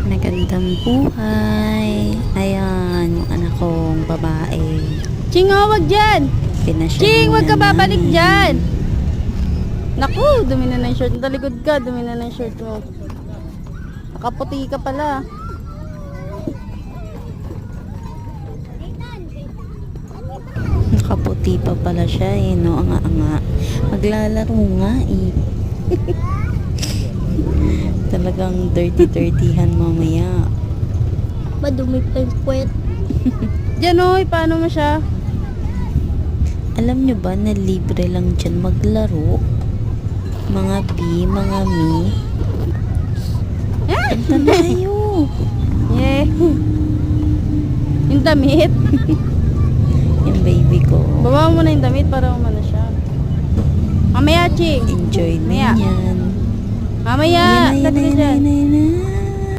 Magandang buhay. Ayan, yung anak kong babae. Ching, wag dyan! Pinasya Ching, wag ka muna babalik namin. dyan! Naku, dumi na ng shirt. Talikod ka, dumi na ng shirt mo. Nakaputi ka pala. Nakaputi pa pala siya eh, no? Anga-anga. Maglalaro nga eh. Talagang dirty-dirtyhan mamaya. Madumi pa yung puwet. Diyan oy, paano mo siya? Alam nyo ba na libre lang dyan maglaro? Mga B, mga mi. Punta na kayo. Yeah. Yung damit. Yung baby ko. Bawa mo na yung damit para umano siya. Mamaya, Ching. Enjoy na Maya. yan. Mamaya. Ayun na, Kat ka ayun na, dyan. ayun na, ayun na.